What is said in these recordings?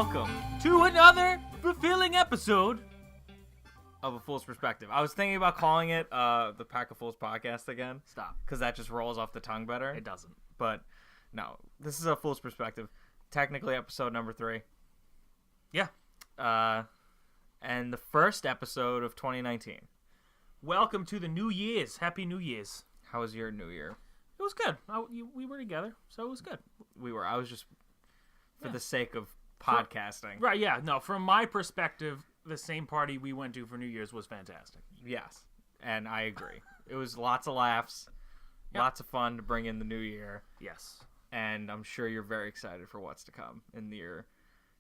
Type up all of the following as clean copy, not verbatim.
welcome to another fulfilling episode of A Fool's Perspective. I was thinking about calling it the Pack of Fools Podcast again. Stop. Because that just rolls off the tongue better. It doesn't. But no, this is A Fool's Perspective. Technically episode number 3. Yeah. And the first episode of 2019. Welcome to the New Year's. Happy New Year's. How was your New Year? It was good. We were together, so it was good. I was just for the sake of podcasting. Right, yeah. No, from my perspective, the same party we went to for New Year's was fantastic. Yes, and I agree. It was lots of laughs, lots of fun to bring in the new year. Yes. And I'm sure you're very excited for what's to come in the year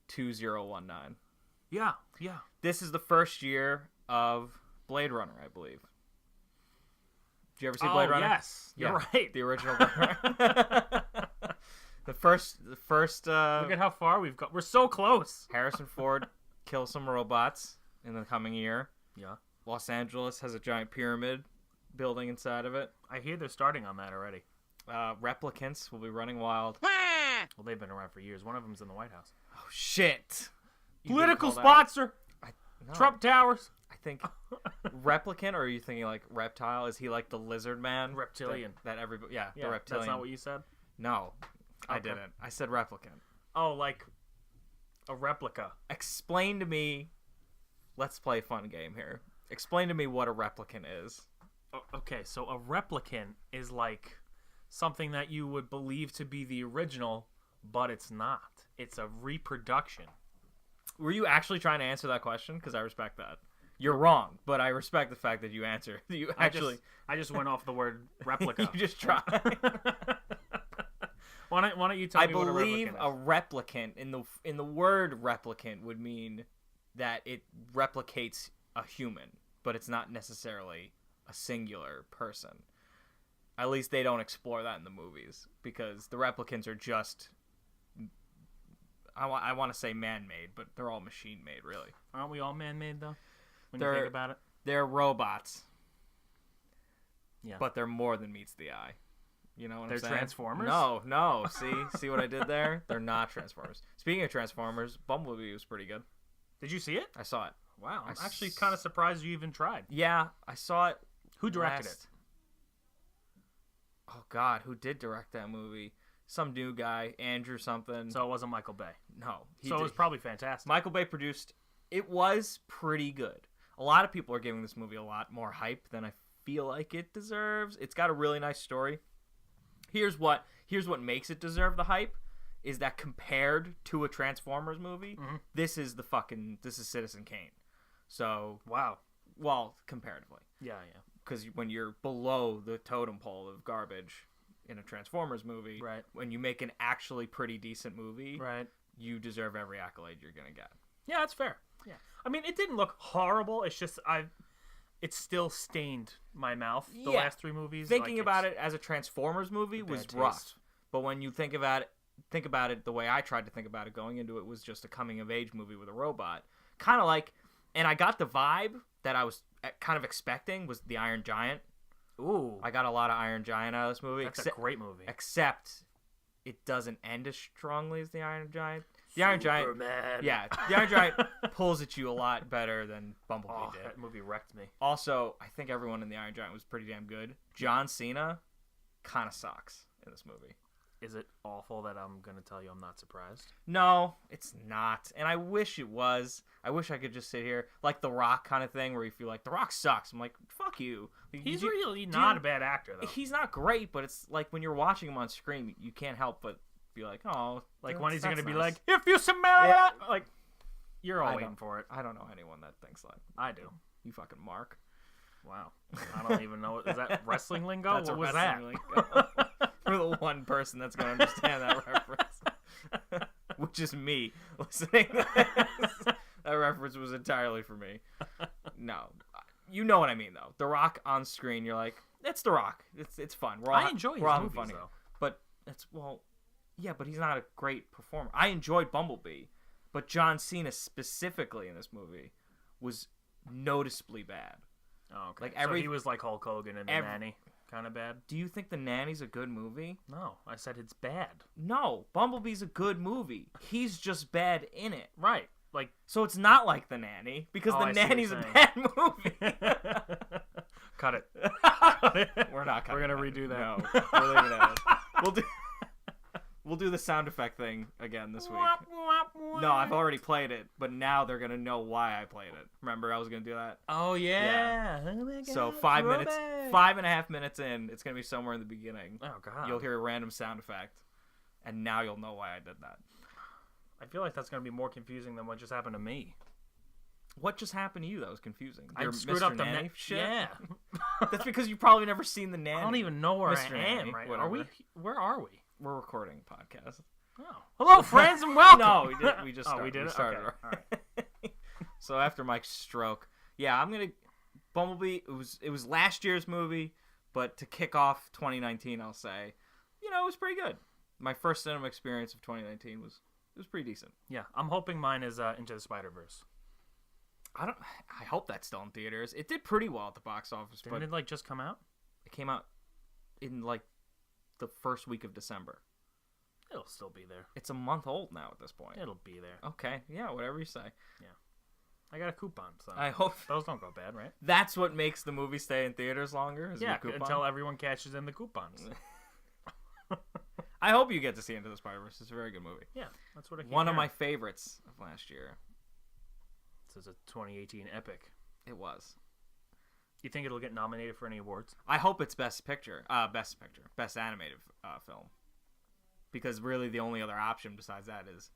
2019. Yeah. This is the first year of Blade Runner, I believe. Did you ever see Blade Runner? Yes. You're right. The original Blade Runner. The first Look at how far we've got. We're so close. Harrison Ford kills some robots in the coming year. Yeah. Los Angeles has a giant pyramid building inside of it. I hear they're starting on that already. Replicants will be running wild. Well, they've been around for years. One of them's in the White House. Oh, shit. Political sponsor. No. Trump Towers. I think replicant, or are you thinking like reptile? Is he like the lizard man? Reptilian. That everybody, yeah, the Yeah, reptilian. that's not what you said? No, I Okay. didn't. I said replicant. Oh, like a replica. Explain to me. Let's play a fun game here. Explain to me what a replicant is. Okay, so a replicant is like something that you would believe to be the original, but it's not. It's a reproduction. Were you actually trying to answer that question? Because I respect that. You're wrong, but I respect the fact that you answer. You actually. I just went off the word replica. You just tried. Why don't you tell I me what a believe replicant is? a replicant in the word replicant would mean that it replicates a human, but it's not necessarily a singular person. At least they don't explore that in the movies, because the replicants are just I want to say man-made, but they're all machine-made, really. Aren't we all man-made though? When They're- you think about it. They're robots. Yeah. But they're more than meets the eye. You know what They're I'm saying? Transformers? No. See what I did there? They're not Transformers. Speaking of Transformers, Bumblebee was pretty good. Did you see it? I saw it. Wow. I'm I actually s- kind of surprised you even tried. Yeah, I saw it. Who directed last- Oh God, who did direct that movie? Some new guy, Andrew something. it? So it wasn't Michael Bay. No, So it was probably fantastic. Michael Bay produced. It was pretty good. A lot of people are giving this movie a lot more hype than I feel like it deserves. It's got a really nice story. Here's what makes it deserve the hype is that compared to a Transformers movie, this is Citizen Kane. So, Wow. well, comparatively. Yeah. Because when you're below the totem pole of garbage in a Transformers movie, Right. when you make an actually pretty decent movie, Right. you deserve every accolade you're going to get. Yeah, that's fair. Yeah. I mean, it didn't look horrible. It's just it still stained my mouth. The Yeah. last 3 movies. Thinking about it as a Transformers movie was bad rough. taste. But when you think about it the way I tried to think about it going into it was just a coming of age movie with a robot. Kind of like, and I got the vibe that I was kind of expecting was the Iron Giant. Ooh, I got a lot of Iron Giant out of this movie. that's a great movie. Except it doesn't end as strongly as the Iron Giant. The Iron Giant, Superman. yeah, the Iron Giant pulls at you a lot better than Bumblebee Oh, did. that movie wrecked me. Also, I think everyone in the Iron Giant was pretty damn good. John Cena kind of sucks in this movie. Is it awful that I'm going to tell you I'm not surprised? No, it's not. And I wish it was. I wish I could just sit here like The Rock kind of thing where you feel like The Rock sucks. I'm like, fuck you. He's You- really do not you- a bad actor, though. He's not great, but it's like when you're watching him on screen, you can't help but be like, oh. Like, when is he going to that's be nice. like, if you smell it? Like, you're all I waiting don't- for it. I don't know anyone that thinks like I do. you fucking Mark. Wow. I don't even know. Is that wrestling lingo? That's what a was wrestling that? lingo. For the one person that's going to understand that reference. Which is me listening to this. That reference was entirely for me. No. You know what I mean, though. The Rock on screen, you're like, it's The Rock. It's fun. I enjoy his having movies, fun here. though. But it's, well, yeah, but he's not a great performer. I enjoyed Bumblebee, but John Cena specifically in this movie was noticeably bad. Oh, okay. Like So every- he was like Hulk Hogan and the every- Nanny. kind of bad. Do you think The Nanny's a good movie? No, I said it's bad. No, Bumblebee's a good movie. He's just bad in it. Right. Like, So it's not like The Nanny, because Oh, The I see what Nanny's you're a saying. bad movie. cut it. We're not cutting We're gonna that. redo that. No, we're leaving it in. We'll do the sound effect thing again this week. No, I've already played it, but now they're gonna know why I played it. Remember, I was gonna do that. Oh yeah. Oh my So God, 5 minutes, throwback. 5.5 minutes in, it's gonna be somewhere in the beginning. Oh god. You'll hear a random sound effect, and now you'll know why I did that. I feel like that's gonna be more confusing than what just happened to me. What just happened to you that was confusing? I Your screwed Mr. up the Nanny shit? Yeah. That's because you've probably never seen The Nanny. I don't even know where Mr. I am Nanny, right. whatever. Are we? Where are we? We're recording a podcast. Oh. Hello, friends, and welcome. No, we just Oh, started. we did it? started. Okay, all right. So after Mike's stroke, yeah, I'm gonna Bumblebee. It was last year's movie, but to kick off 2019, I'll say, it was pretty good. My first cinema experience of 2019 was pretty decent. Yeah, I'm hoping mine is Into the Spider-Verse. I hope that's still in theaters. It did pretty well at the box office, Didn't but it like just come out? it came out in like the first week of December. It'll still be there. It's a month old now at this point. It'll be there. Okay, yeah, whatever you say. I got a coupon, so I hope those don't go bad, right? that's what makes the movie stay in theaters longer. Is Yeah, your coupon? until everyone catches in the coupons. I hope you get to see Into the Spider-Verse. It's a very good movie. Yeah, that's what I keep One of hearing. my favorites of last year. This is a 2018 epic. It was. You think it'll get nominated for any awards? I hope it's Best Animated Film, because really the only other option besides that is,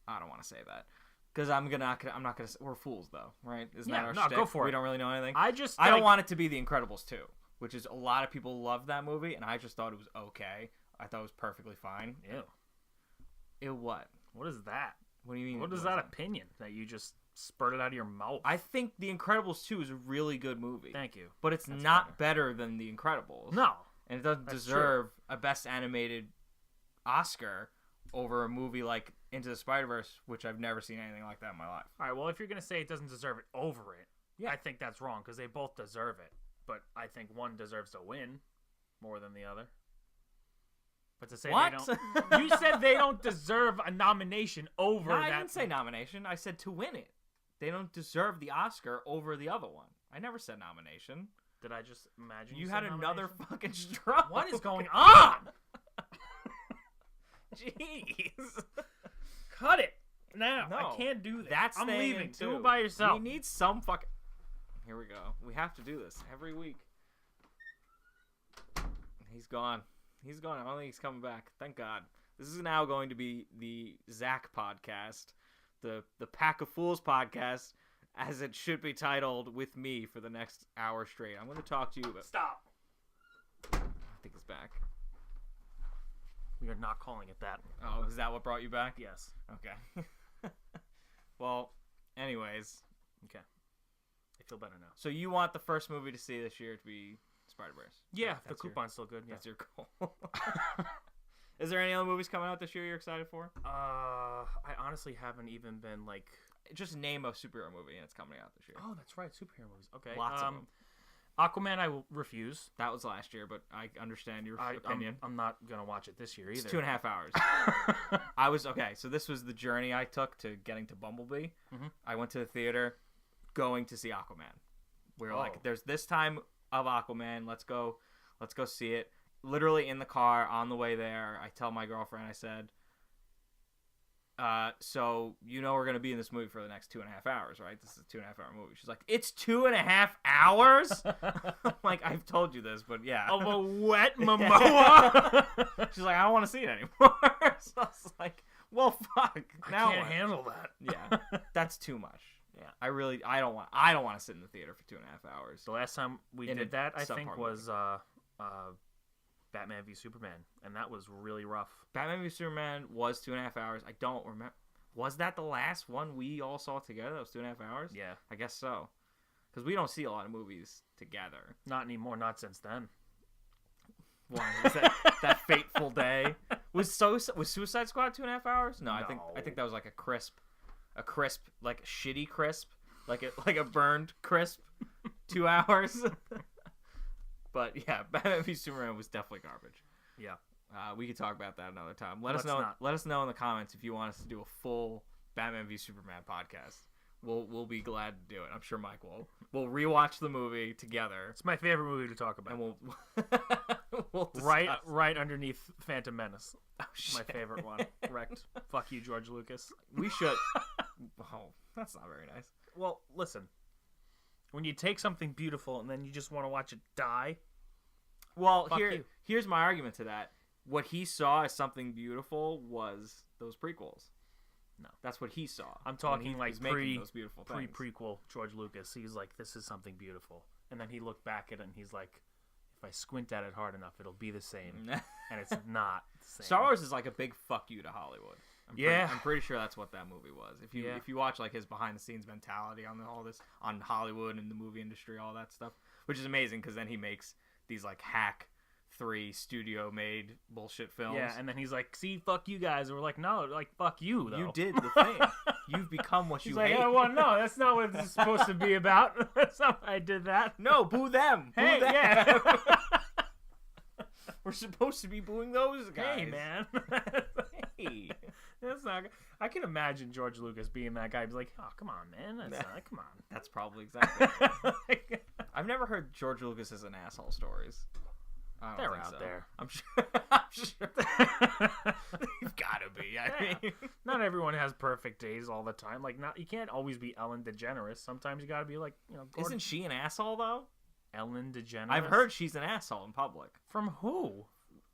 I don't want to say that, because I'm not gonna. We're fools though, right? Isn't Yeah, that our no, shtick? go for We it. don't really know anything. I just I don't like- want it to be The Incredibles 2, which is a lot of people love that movie, and I just thought it was okay. I thought it was perfectly fine. Ew. It what? What is that? What do you mean? What is that opinion that you just spurted out of your mouth? I think The Incredibles 2 is a really good movie. Thank you. But it's That's not better than The Incredibles. No. And it doesn't That's deserve a Best Animated Oscar over a movie like Into the Spider-Verse, which I've never seen anything like that in my life. All right, well, if you're going to say it doesn't deserve it over it, Yeah. I think that's wrong because they both deserve it. But I think one deserves to win more than the other. But to say What? they don't... You said they don't deserve a nomination over No, that... I didn't say nomination. I said to win it. They don't deserve the Oscar over the other one. I never said nomination. Did I just imagine You said had another nomination? fucking stroke. What is going on? Jeez. Cut it now. No, I can't do this. That's I'm staying leaving. in, Do too. it by yourself. We need some fucking... Here we go. We have to do this every week. He's gone. He's gone. I don't think he's coming back. Thank God. This is now going to be the Zach podcast, the Pack of Fools podcast, as it should be titled, with me for the next hour straight. I'm going to talk to you about... Stop. I think he's back. We are not calling it that. Oh, is that what brought you back? Yes. Okay. Well, anyways. Okay. I feel better now. So you want the first movie to see this year to be Spider-Verse? Yeah, the That's your- coupon's still good. Yeah. That's your goal. Is there any other movies coming out this year you're excited for? I honestly haven't even been like... Just name a superhero movie and it's coming out this year. Oh, that's right. Superhero movies. Okay. Lots of them. Aquaman, I will refuse. That was last year, but I understand your opinion. I'm not going to watch it this year either. It's 2.5 hours. Okay, so this was the journey I took to getting to Bumblebee. Mhm. I went to the theater going to see Aquaman. We were Oh. like, there's this time of Aquaman. Let's go see it. Literally in the car on the way there, I tell my girlfriend, I said, so we're going to be in this movie for the next 2.5 hours, right? This is a 2.5 hour movie. She's like, it's 2.5 hours? I'm like, I've told you this, but yeah. Of a wet Momoa. She's like, I don't want to see it anymore. So I was like, well, fuck. Now I can't what? handle that. Yeah, that's too much. Yeah. I don't want to sit in the theater for 2.5 hours. The last time we In did a that, I subpar think, movie. was Batman v Superman, and that was really rough. Batman v Superman was 2.5 hours. I don't remember. Was that the last one we all saw together? That was 2.5 hours? Yeah. I guess so. Because we don't see a lot of movies together. Not anymore. Not since then. Why? Was that fateful day? Was Suicide Squad 2.5 hours? No, I No. think that was like a crisp, like shitty crisp, like a burned crisp, 2 hours. But yeah, Batman v Superman was definitely garbage. Yeah. We could talk about that another time. Let Let's us know. not. Let us know in the comments if you want us to do a full Batman v Superman podcast. We'll be glad to do it. I'm sure Mike will. We'll rewatch the movie together, It's my favorite movie to talk about. and we'll discuss. Right underneath Phantom Menace. Oh, My shit. favorite one. Wrecked. Fuck you, George Lucas. We should. Oh, that's not very nice. Well, listen. When you take something beautiful and then you just want to watch it die, Well, Fuck you. here's my argument to that. What he saw as something beautiful was those prequels. No. That's what he saw. I'm when talking he like was making those beautiful things. pre-prequel George Lucas. He's like, this is something beautiful. And then he looked back at it and he's like, if I squint at it hard enough, it'll be the same. And it's not the same. Star Wars is like a big fuck you to Hollywood. Yeah. I'm pretty sure that's what that movie was. If you watch like his behind the scenes mentality on all this on Hollywood and the movie industry, all that stuff, which is amazing because then he makes these like hack 3 studio made bullshit films. Yeah, and then he's like, see, fuck you guys. And we're like, no, like, fuck you, though. You did the thing. You've become what He's you like, hate. oh, well, no, that's not what this is supposed to be about. That's not why I did that. No, boo them. Boo Hey, them. yeah. We're supposed to be booing those guys. Hey, man. Hey. That's not. I can imagine George Lucas being that guy. He's like, oh, come on, man. That's not, come That's probably exactly. on. I've never heard George Lucas as an asshole stories. I don't They're think out so. there. I'm sure. I'm sure. You've got to be. I mean, Not everyone has perfect days all the time. Like, not you can't always be Ellen DeGeneres. Sometimes you got to be like, Gordon. isn't she an asshole though? Ellen DeGeneres? I've heard she's an asshole in public. From who?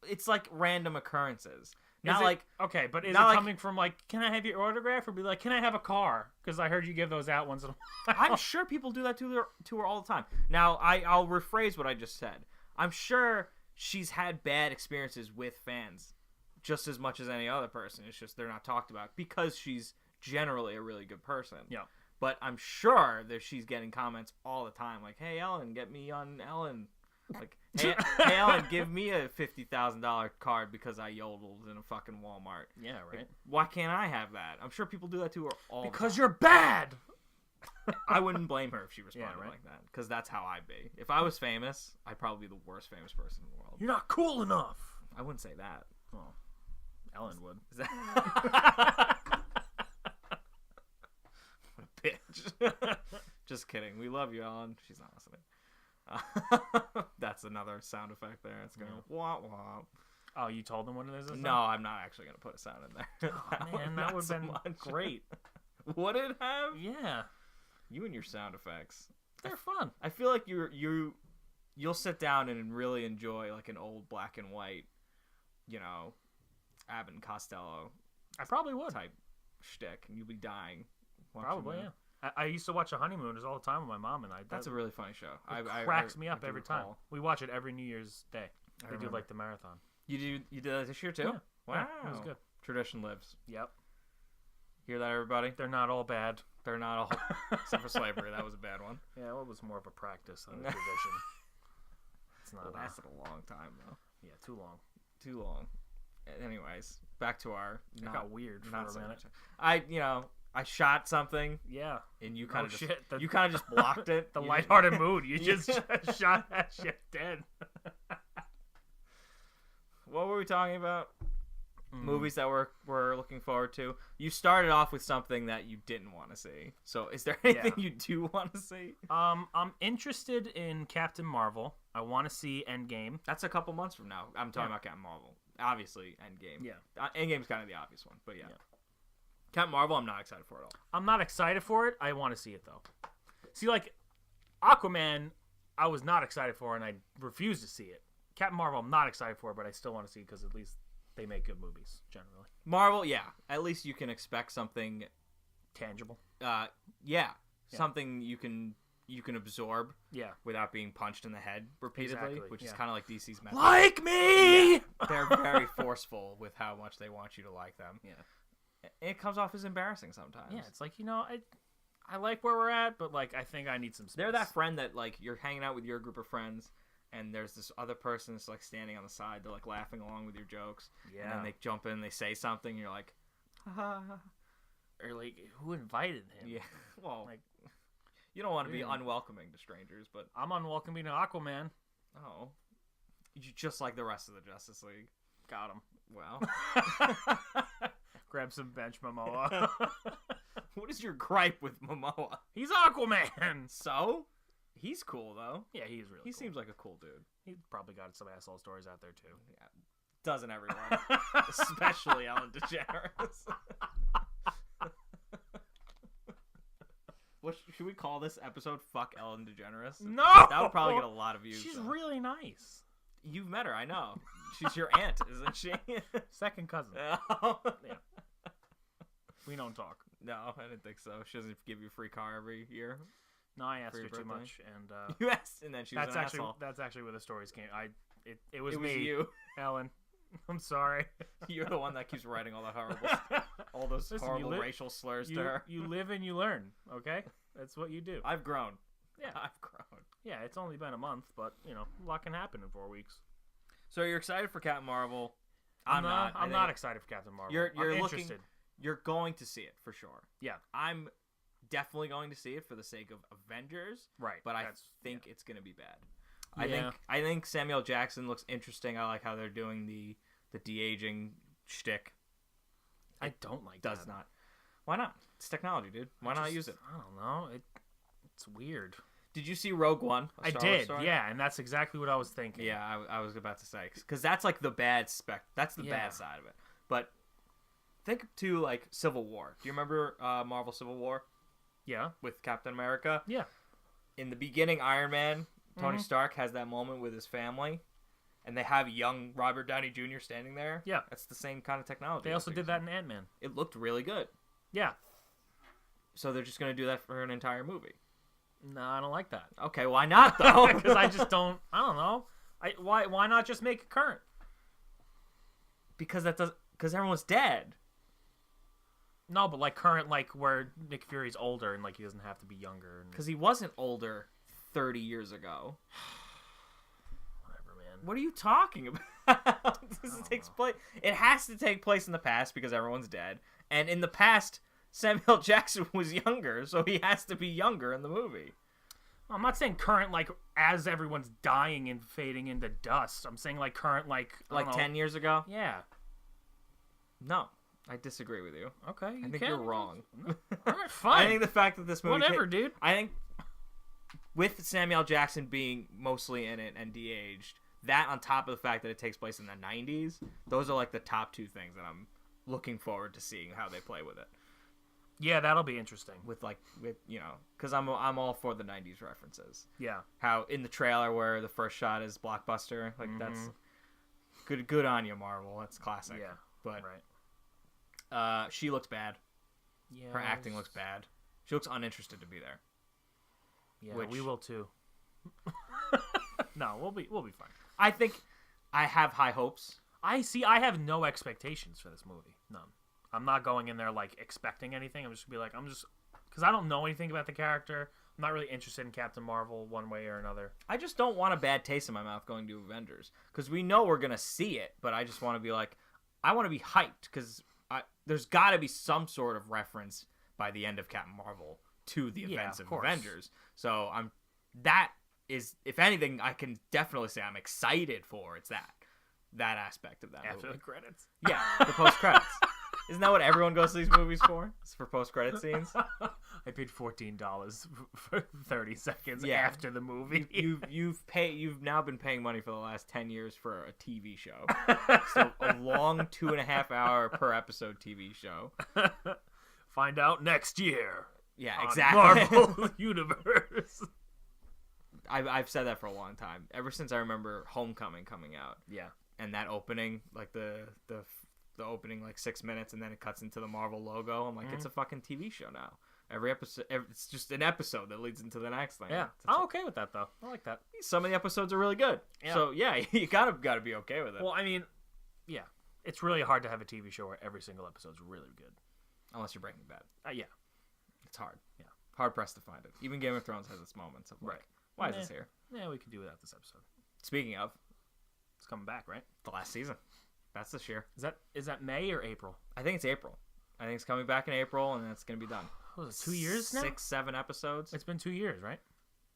It's like random occurrences. Not Is it- like okay, but is it not like- coming from like, can I have your autograph, or be like, can I have a car? Because I heard you give those out once in a while. I'm sure people do that to her all the time. Now I'll rephrase what I just said. I'm sure she's had bad experiences with fans just as much as any other person. It's just they're not talked about because she's generally a really good person. Yeah. But I'm sure that she's getting comments all the time like, "Hey Ellen, get me on Ellen." Like, hey Ellen, give me a $50,000 card because I yodeled in a fucking Walmart. Yeah, right. Like, why can't I have that? I'm sure people do that to her all Because the time. you're bad. I wouldn't blame her if she responded right. like that, because that's how I'd be. If I was famous, I'd probably be the worst famous person in the world. You're not cool enough. I wouldn't say that. Well, Ellen would. Is that... What a bitch. Just kidding. We love you, Ellen. She's not listening. That's another sound effect there. It's going wah wah. Oh, you told them what it is? this No, time? I'm not actually going to put a sound in there. Oh, man, that would have been great. Would it have? Yeah, You and your sound effects. they're fun. I feel like you'll sit down and really enjoy like an old black and white, Abbott and Costello I probably would. type shtick, and you'll be dying. watching Probably, that. yeah. I used to watch The Honeymooners all the time with my mom, and That's a really funny show. it cracks me up do every recall. time. We watch it every New Year's Day. I They do remember. like the marathon. You did that this year too? Yeah. Wow, Yeah, it was good. Tradition lives. Yep. Hear that, everybody? They're not all bad. They're not all except for slavery. That was a bad one. Yeah, it was more of a practice than a tradition. It's not. It lasted a long time though. Yeah, too long. Too long. Anyways, back to our. It got weird for a minute. I shot something Yeah. and you kind of shit. you kind of just blocked it. The You- lighthearted mood. You just shot that shit dead. What were we talking about? Mm. Movies that we're looking forward to. You started off with something that you didn't want to see. So is there anything you do want to see? I'm interested in Captain Marvel. I want to see Endgame. That's a couple months from now. I'm talking about Captain Marvel. Obviously, Endgame. Yeah. Endgame's kind of the obvious one, but yeah. Captain Marvel, I'm not excited for at all. I'm not excited for it. I want to see it though. See, like Aquaman, I was not excited for, and I refused to see it. Captain Marvel, I'm not excited for, but I still want to see it because at least they make good movies generally. Marvel, yeah. At least you can expect something. Tangible. Something you can absorb Yeah. without being punched in the head repeatedly, Exactly, which is yeah. kind of like DC's method. Like me. Yeah. They're very forceful with how much they want you to like them. Yeah. It comes off as embarrassing sometimes. Yeah, it's like, I like where we're at, but like I think I need some space. They're that friend that like you're hanging out with your group of friends, and there's this other person that's like standing on the side, they're like laughing along with your jokes. Yeah. And then they jump in, they say something, and you're like, ha. Or like, who invited him? Yeah. Well, Like, you don't want to be Yeah. unwelcoming to strangers, but I'm unwelcoming to Aquaman. Oh, just like the rest of the Justice League. Got him. Well, Grab some bench Momoa. what is your gripe with Momoa? He's Aquaman. So, he's cool though. Yeah, he's really. He cool. seems like a cool dude. He's probably got some asshole stories out there too. Yeah, doesn't everyone? Especially Ellen DeGeneres. What should we call this episode? Fuck Ellen DeGeneres. No, That would probably get a lot of views. She's though. really nice. You've met her, I know. She's your aunt, isn't she? Second cousin. Oh. Yeah. We don't talk. No, I didn't think so. She doesn't give you a free car every year. No, I asked For her your too birthday? much, and You asked, and then she was that's an actually asshole. that's actually where the stories came. It was It was me, you. Ellen. I'm sorry. You're the one that keeps writing all the horrible, all those Listen, horrible you racial slurs you, to her. you live and you learn. Okay, that's what you do. I've grown. Yeah. I've grown. Yeah, it's only been a month, but a lot can happen in 4 weeks. So you're excited for Captain Marvel? I'm not. I I'm think not excited for Captain Marvel. You're I'm looking- interested. You're going to see it for sure. Yeah. I'm definitely going to see it for the sake of Avengers, Right. but I that's- think it's going to be bad. Yeah. I think Samuel Jackson looks interesting. I like how they're doing the de-aging shtick. I don't like Does that. not. Why not? It's technology, dude. Why not use it? I don't know. It's weird. Did you see Rogue One? a I Star Wars did, story? yeah, and that's exactly what I was thinking. Yeah, I was about to say, because that's like the bad That's the Yeah. bad side of it. But think to like Civil War. Do you remember Marvel Civil War Yeah. with Captain America? Yeah. In the beginning, Iron Man, Tony Mhm. Stark has that moment with his family, and they have young Robert Downey Jr. standing there. Yeah. That's the same kind of technology. They I also think. did that in Ant-Man. It looked really good. Yeah. So they're just gonna do that for an entire movie. No, I don't like that. Okay, why not though? Because I just don't. I don't know. Why not just make it current? because everyone's dead. No, but like current, like where Nick Fury's older and like he doesn't have to be younger. And Because he wasn't older 30 years ago. whatever, man. What are you talking about? This takes place. It has to take place in the past because everyone's dead, and in the past, Samuel Jackson was younger, so he has to be younger in the movie. I'm not saying current, like as everyone's dying and fading into dust. I'm saying like current, like I Like don't know. 10 years ago? Yeah. No, I disagree with you. Okay. I think you're wrong. All right, fine. I think the fact that this movie, Whatever, dude. I think with Samuel Jackson being mostly in it and de-aged, that on top of the fact that it takes place in the 90s, those are like the top two things that I'm looking forward to seeing how they play with it. Yeah, that'll be interesting. With because I'm all for the 90s references. Yeah. How in the trailer where the first shot is Blockbuster, like that's good on you, Marvel. That's classic. Yeah. But Right. she looks bad. Yeah. Her acting looks bad. She looks uninterested to be there. Yeah, which- we will too. No, we'll be fine. I think I have high hopes. I have no expectations for this movie. None. I'm not going in there like expecting anything. I'm just gonna be like, because I don't know anything about the character. I'm not really interested in Captain Marvel one way or another. I just don't want a bad taste in my mouth going to Avengers because we know we're gonna see it, but I just want to be like, I want to be hyped because there's got to be some sort of reference by the end of Captain Marvel to the events of of course. Avengers. So that is, if anything, I can definitely say I'm excited for. It's that aspect of that After movie. the credits. Yeah, the post credits. Isn't that what everyone goes to these movies for? It's for post credit scenes. I paid $14 for 30 seconds Yeah. after the movie. You've now been paying money for the last 10 years for a TV show. So a long 2.5 hour per episode TV show. Find out next year. Yeah, on exactly. Marvel Universe. I've said that for a long time. Ever since I remember Homecoming coming out Yeah. and that opening, like the opening like 6 minutes and then it cuts into the Marvel logo. I'm like, it's a fucking TV show now. Every episode, it's just an episode that leads into the next thing. Yeah. It's I'm okay with that though. I like that. some of the episodes are really good. Yeah. So yeah, you gotta be okay with it. Well, I mean, yeah. It's really hard to have a TV show where every single episode's really good. Unless you're Breaking Bad. Yeah. It's hard. Yeah. Hard pressed to find it. Even Game of Thrones has its moments of like, Right. why is Meh. this here? Yeah, we could do without this episode. Speaking of, It's coming back, right? the last season. That's this year. Is that May or April? I think it's April. I think it's coming back in April and it's gonna be done. What was it, 2 years now? 6, 7 episodes It's been 2 years, right?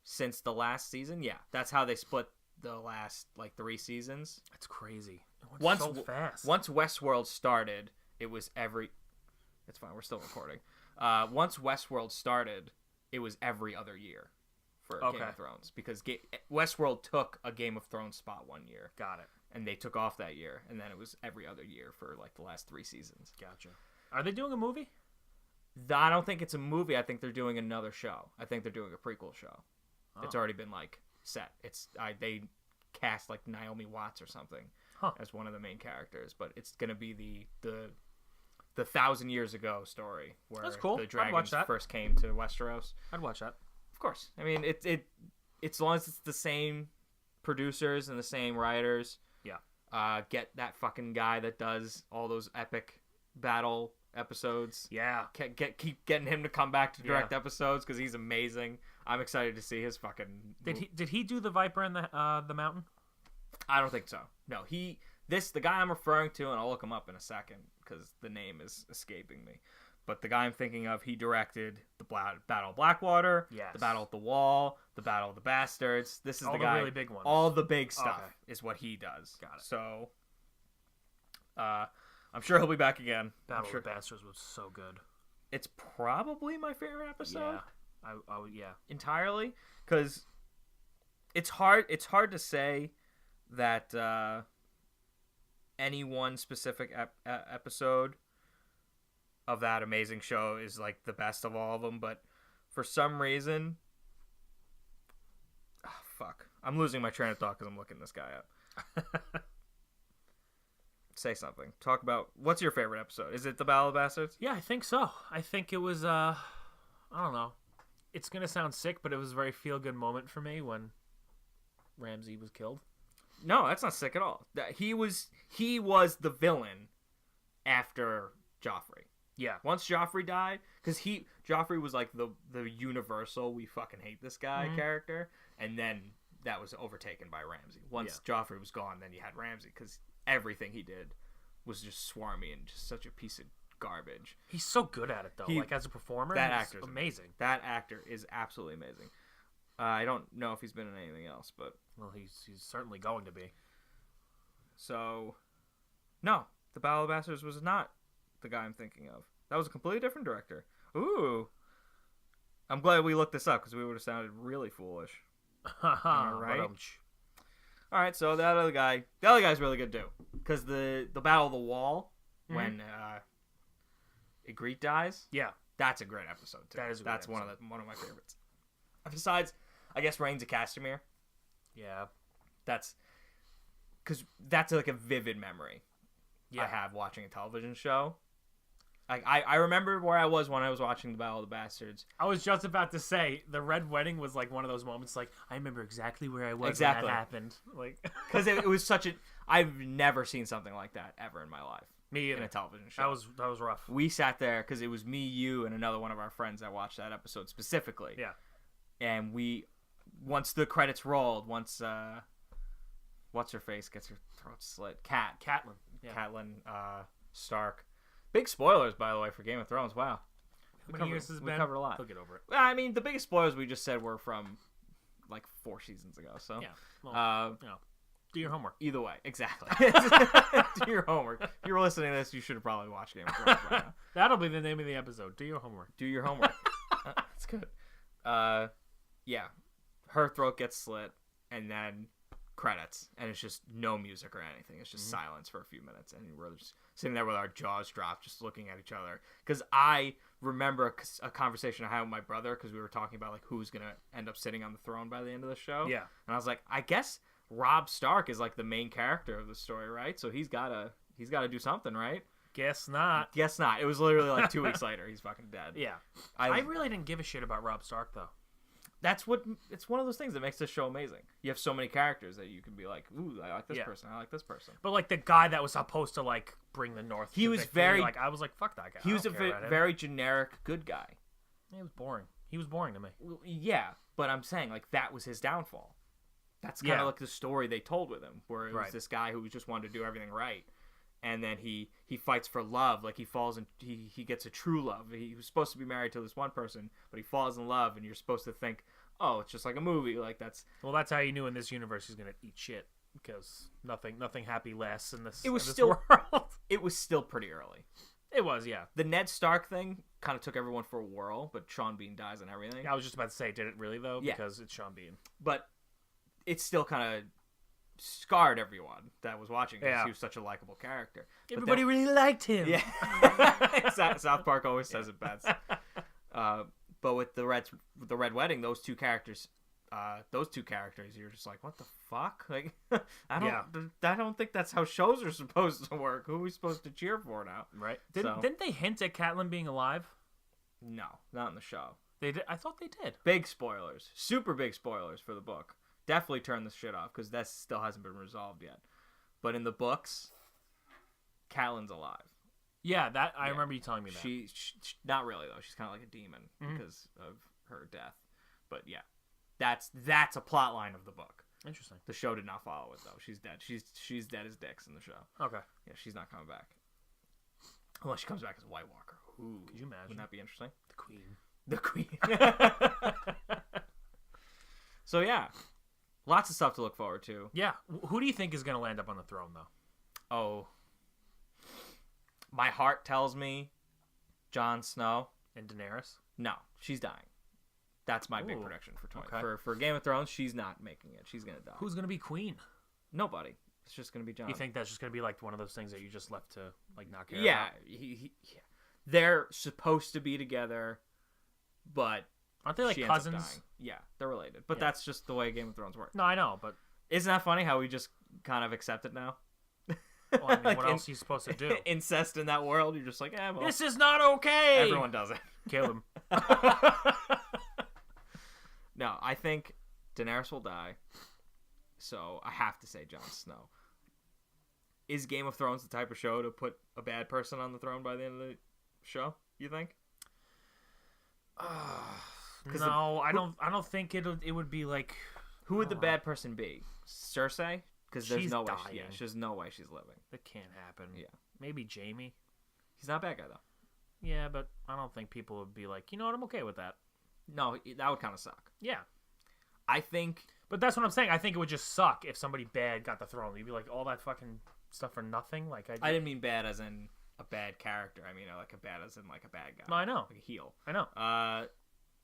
since the last season. Yeah, that's how they split the last like 3 seasons. It's crazy. It went Once so fast. Once Westworld started, it was every. It's fine. We're still recording. Once Westworld started, it was every other year for Game of Thrones because Westworld took a Game of Thrones spot one year. Got it. And they took off that year, and then it was every other year for like the last 3 seasons. Gotcha. Are they doing a movie? I don't think it's a movie. I think they're doing another show. I think they're doing a prequel show. Oh. It's already been like set. They cast like Naomi Watts or something as one of the main characters, but it's gonna be the 1,000 years ago story where That's cool. the I'd watch dragons that. first came to Westeros. I'd watch that. Of course. I mean, it's as long as it's the same producers and the same writers. Yeah. Get that fucking guy that does all those epic battle episodes. Yeah. Keep getting him to come back to direct episodes because he's amazing. I'm excited to see his fucking. Did he do the Viper and the Mountain? I don't think so. No, the guy I'm referring to, and I'll look him up in a second because the name is escaping me. But the guy I'm thinking of, he directed the Battle of Blackwater, Yes. the Battle at the Wall, the Battle of the Bastards. This is All the the guy. really big ones. All the big stuff Okay. is what he does. Got it. So, I'm sure he'll be back again. Battle I'm sure of the Bastards was so good. it's probably my favorite episode. Yeah. I would. Yeah. Entirely because it's hard to say that any one specific episode of that amazing show is like the best of all of them, but for some reason I'm losing my train of thought because I'm looking this guy up. Say something. Talk about what's your favorite episode. Is it the Battle of the Bastards? Yeah, I think so. I think it was. I don't know. It's gonna sound sick, but it was a very feel good moment for me when Ramsay was killed. No, that's not sick at all. He was the villain after Joffrey. Yeah. Once Joffrey died, because Joffrey was like the universal we fucking hate this guy character, and then that was overtaken by Ramsay. Once Joffrey was gone, then you had Ramsay because everything he did was just swarmy and just such a piece of garbage. He's so good at it though. Like as a performer, that he's actor's amazing. That actor is absolutely amazing. I don't know if he's been in anything else, but Well, he's certainly going to be. so no, the Battle of the Bastards was not the guy I'm thinking of. That was a completely different director. Ooh. I'm glad we looked this up because we would have sounded really foolish. Right? All right, so the other guy's really good too, because the Battle of the Wall when Ygritte dies, Yeah. that's a great episode too. That is a great that's one of my favorites. Besides, I guess Reigns of Castamere. Yeah. That's because that's like a vivid memory Yeah. I have watching a television show. I remember where I was when I was watching the Battle of the Bastards. I was just about to say the Red Wedding was like one of those moments. Like I remember exactly where I was Exactly. when that happened. Like Because it was such a. I've never seen something like that ever in my life. me In either. a television show. That was rough. We sat there because it was me, you, and another one of our friends that watched that episode specifically. Yeah. And once the credits rolled, once what's her face gets her throat slit, Catelyn. Yeah. Catelyn Stark. Big spoilers, by the way, for Game of Thrones. Wow. How many years has it we been? covered a lot. They'll get over it. Well, I mean, the biggest spoilers we just said were from like 4 seasons ago. So Yeah. Well, do your homework. either way, exactly. Do your homework. If you were listening to this, you should have probably watched Game of Thrones by now. That'll be the name of the episode. Do your homework. Do your homework. That's good. Yeah. Her throat gets slit, and then credits, and it's just no music or anything. It's just silence for a few minutes, and we're just sitting there with our jaws dropped, just looking at each other. Because I remember a conversation I had with my brother, because we were talking about like who's gonna end up sitting on the throne by the end of the show. Yeah. And I was like, I guess Robb Stark is like the main character of the story, right? So he's gotta do something, right? Guess not. Guess not. It was literally like 2 weeks later, he's fucking dead. Yeah. I really didn't give a shit about Robb Stark though. It's one of those things that makes this show amazing. You have so many characters that you can be like, ooh, I like this person, I like this person. But like the guy that was supposed to like bring the North. He to was victory, very- like I was like fuck that guy. He was I don't care about him. very generic good guy. He was boring. He was boring to me. Well, yeah, but I'm saying like that was his downfall. That's kind of Yeah. like the story they told with him, where it was Right. this guy who just wanted to do everything right, and then he fights for love. Like he falls in, he gets a true love. He was supposed to be married to this one person, but he falls in love, and you're supposed to think, oh, it's just like a movie. Like that's how you knew in this universe he's gonna eat shit, because nothing happy lasts in this. It was in this still world. It was still pretty early. It was, yeah. The Ned Stark thing kind of took everyone for a whirl, but Sean Bean dies and everything. I was just about to say, did it really though? Yeah. Because it's Sean Bean. But it still kind of scarred everyone that was watching because Yeah. he was such a likable character. But Everybody really liked him. yeah, South Park always says it best. But with the Red Wedding, those two characters, you're just like, what the fuck? Like, I don't think that's how shows are supposed to work. Who are we supposed to cheer for now? Right. Didn't they hint at Catelyn being alive? No, not in the show. They did. I thought they did. Big spoilers, super big spoilers for the book. Definitely turn this shit off because that still hasn't been resolved yet. But in the books, Catelyn's alive. Yeah, I remember you telling me that. She not really though. She's kind of like a demon because of her death. But yeah, that's a plot line of the book. Interesting. The show did not follow it though. She's dead. She's dead as dicks in the show. Okay. Yeah, she's not coming back unless she comes back as a White Walker. Ooh, could you imagine? Wouldn't that be interesting? The Queen. So yeah, lots of stuff to look forward to. Yeah. Who do you think is going to land up on the throne though? Oh, my heart tells me Jon Snow. And Daenerys? No, she's dying. That's my big prediction for 20. For Game of Thrones, she's not making it. She's gonna die. Who's going to be queen? Nobody. It's just gonna be Jon. You think that's just going to be like one of those things that you just left to like not care Yeah, about? they're supposed to be together, but aren't they like she ends up cousins? dying. Yeah, they're related. But Yeah. that's just the way Game of Thrones works. No, I know, but Isn't that funny how we just kind of accept it now? well, I mean, Like what else are you supposed to do? Incest in that world, you're just like, well, This is not okay. everyone does it. Kill him. No, I think Daenerys will die, so I have to say Jon Snow. Is Game of Thrones the type of show to put a bad person on the throne by the end of the show, you think? No, I don't think it would be like. Who would the bad person be? Cersei? Because there's She's no way. dying. There's no way she's living. That can't happen. Yeah. Maybe Jaime. He's not a bad guy though. Yeah, but I don't think people would be like, you know what, I'm okay with that. No, that would kind of suck. Yeah. I think. But that's what I'm saying. I think it would just suck if somebody bad got the throne. You'd be like, all that fucking stuff for nothing. Like I didn't mean bad as in a bad character. I mean like a bad as in like a bad guy. No, I know. Like a heel. I know.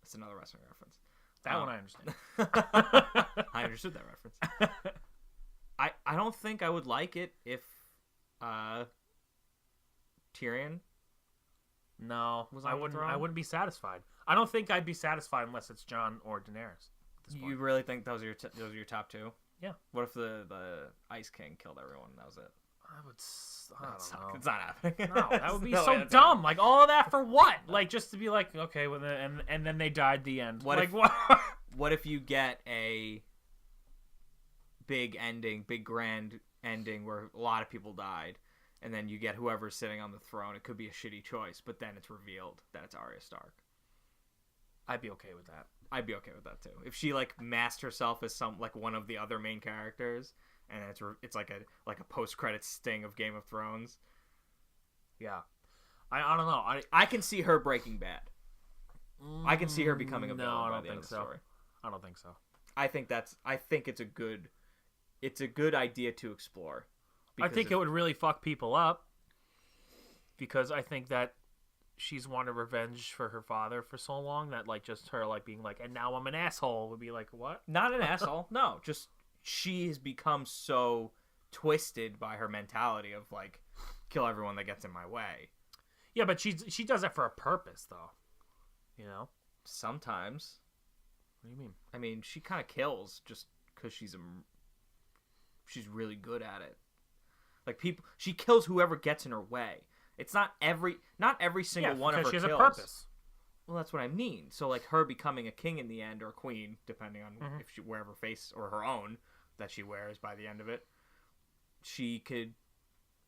That's another wrestling reference. That one I understand. I understood that reference. I don't think I would like it if Tyrion. No, Was I on the wouldn't. throne? I wouldn't be satisfied. I don't think I'd be satisfied unless it's Jon or Daenerys. At this You point. really think those are your top two? Yeah. What if the Ice King killed everyone and that was it? I would. I That sucks. don't know. It's not happening. No, that would be No way so that's dumb. Like all of that for what? Like just to be like, okay, well, and then they died. The end. What like if- what? What if you get a big ending, big grand ending where a lot of people died, and then you get whoever's sitting on the throne? It could be a shitty choice, but then it's revealed that it's Arya Stark. I'd be okay with that. I'd be okay with that too. If she like masked herself as some like one of the other main characters, and it's like a post credit sting of Game of Thrones. Yeah. I don't know. I can see her Breaking Bad. I can see her becoming a No, villain I by don't the end think of the so. story. I don't think so. I think it's a good idea to explore. I think it would really fuck people up because I think that she's wanted revenge for her father for so long that like just her like being like, and now I'm an asshole would be like, what? Not an asshole. No, just she has become so twisted by her mentality of like kill everyone that gets in my way. Yeah, but she does that for a purpose though. You know? Sometimes. What do you mean? I mean, she kind of kills just because she's really good at it. Like she kills whoever gets in her way. It's not every single one of her because she has kills. a purpose. Well, that's what I mean. So like her becoming a king in the end or a queen, depending on if she wears her face or her own that she wears by the end of it, she could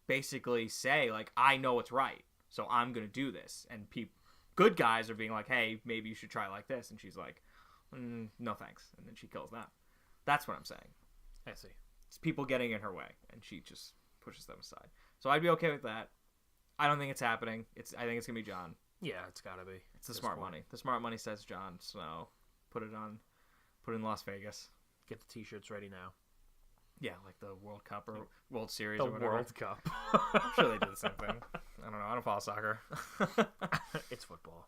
basically say like, I know what's right, so I'm gonna do this. And good guys are being like, hey, maybe you should try like this, and she's like, no thanks, and then she kills them. That's what I'm saying. I see. It's people getting in her way, and she just pushes them aside. So I'd be okay with that. I don't think it's happening. I think it's gonna be Jon. Yeah, it's gotta be. It's the smart money. The smart money says Jon Snow. Put it in Las Vegas. Get the T-shirts ready now. Yeah, like the World Cup or World Series The or whatever. World Cup. I'm sure they do the same thing. I don't know. I don't follow soccer. It's football.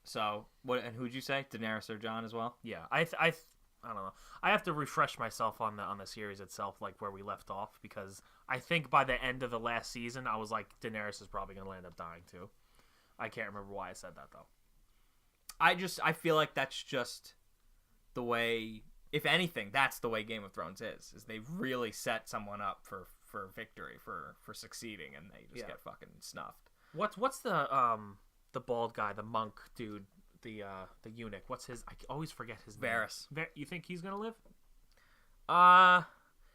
So what? And who'd you say? Daenerys or Jon as well? Yeah, I don't know. I have to refresh myself on the series itself, like where we left off, because I think by the end of the last season, I was like, Daenerys is probably gonna end up dying too. I can't remember why I said that though. I feel like that's just the way. If anything, that's the way Game of Thrones is they really set someone up for victory, for succeeding, and they just get fucking snuffed. What's the bald guy, the monk dude, the eunuch? What's his? I always forget his name. Varys. You think he's gonna live?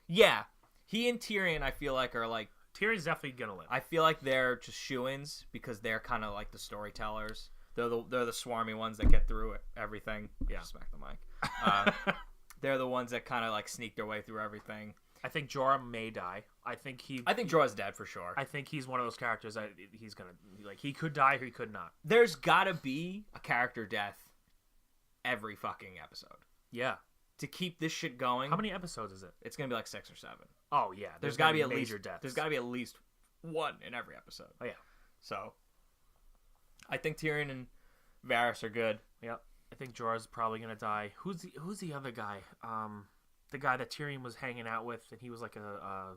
Yeah. He and Tyrion, I feel like, are like. Tyrion's definitely gonna live. I feel like they're just shoo-ins because they're kind of like the storytellers. They're the swarmy ones that get through everything. Yeah. Smack the mic. They're the ones that kind of like sneak their way through everything. I think Jorah may die. I think Jorah's dead for sure. I think he's one of those characters that he's gonna he could die or he could not. There's gotta be a character death every fucking episode. Yeah. To keep this shit going. How many episodes is it? It's gonna be like 6 or 7. Oh yeah. There's gotta be at major least deaths. There's gotta be at least one in every episode. Oh yeah. So I think Tyrion and Varys are good. Yep. I think Jorah's probably gonna die. Who's the other guy? The guy that Tyrion was hanging out with, and he was like a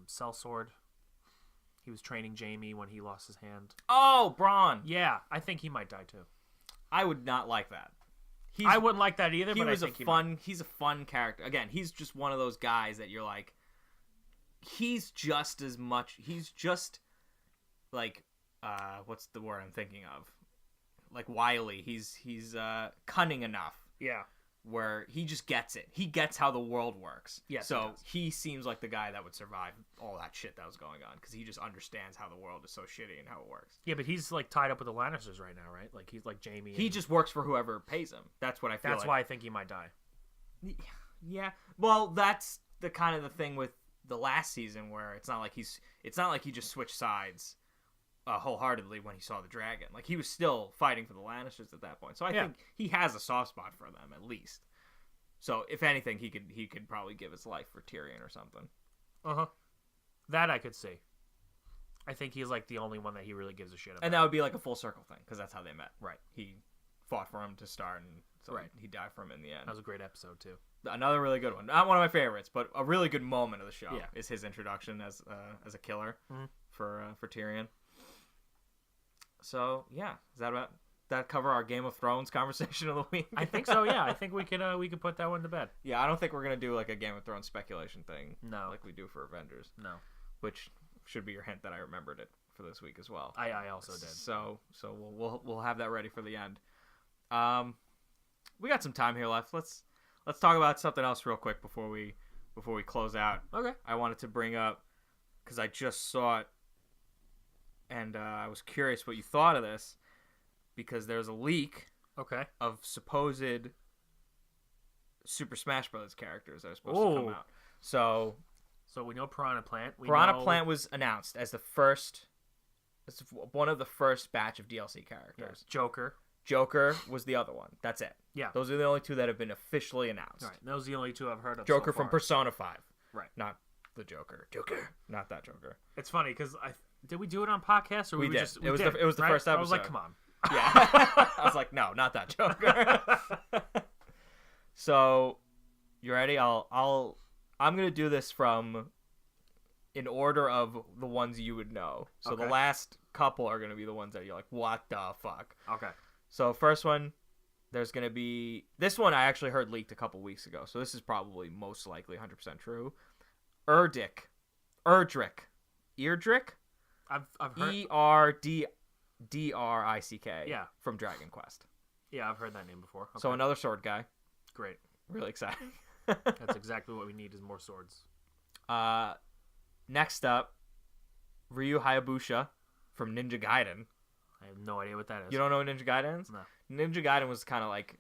sellsword. He was training Jaime when he lost his hand. Oh, Bronn. Yeah, I think he might die too. I would not like that. I wouldn't like that either. But He's a fun character. Again, he's just one of those guys that you're like. He's just as much. He's just like, what's the word I'm thinking of? Like wily. He's cunning enough. Yeah. Where he just gets it. He gets how the world works. Yes, so he seems like the guy that would survive all that shit that was going on because he just understands how the world is so shitty and how it works. Yeah, but he's like tied up with the Lannisters right now, right? Like he's like Jaime. He just works for whoever pays him. That's what I feel. That's why I think he might die. Yeah. Well, that's the kind of the thing with the last season where it's not like he just switched sides wholeheartedly when he saw the dragon. Like he was still fighting for the Lannisters at that point. So I think he has a soft spot for them at least. So if anything, he could probably give his life for Tyrion or something. That I could see. I think he's like the only one that he really gives a shit about. And that would be like a full circle thing because that's how they met. Right. He fought for him to start, and so he died for him in the end. That was a great episode too. Another really good one. Not one of my favorites, but a really good moment of the show. Yeah. Is his introduction as a killer for Tyrion. So yeah, is that about that cover our Game of Thrones conversation of the week? I think so. Yeah, I think we could put that one to bed. Yeah, I don't think we're gonna do like a Game of Thrones speculation thing. No, like we do for Avengers. No, which should be your hint that I remembered it for this week as well. I also did. So we'll have that ready for the end. We got some time here left. Let's talk about something else real quick before we close out. Okay. I wanted to bring up because I just saw it. And I was curious what you thought of this because there's a leak of supposed Super Smash Bros. Characters that are supposed to come out. So we know Piranha Plant. Plant was announced as one of the first batch of DLC characters. Yeah. Joker was the other one. That's it. Yeah. Those are the only two that have been officially announced. All right. Those are the only two I've heard of. Joker so from far. Persona 5. Right. Not the Joker. Not that Joker. It's funny because did we do it on podcast or we did? Just, it was the right? first episode. I was like, come on. Yeah. I was like, no, not that Joker. So, you ready? I'm gonna do this in order of the ones you would know. So the last couple are gonna be the ones that you're like, what the fuck? Okay. So first one, there's gonna be this one I actually heard leaked a couple weeks ago. So this is probably most likely 100% true. Erdrick. I've heard Erdrick. Yeah. From Dragon Quest. Yeah, I've heard that name before. Okay. So another sword guy. Great. Really exciting. That's exactly what we need is more swords. Next up, Ryu Hayabusa from Ninja Gaiden. I have no idea what that is. You don't know what Ninja Gaiden is? No. Ninja Gaiden was kind of like,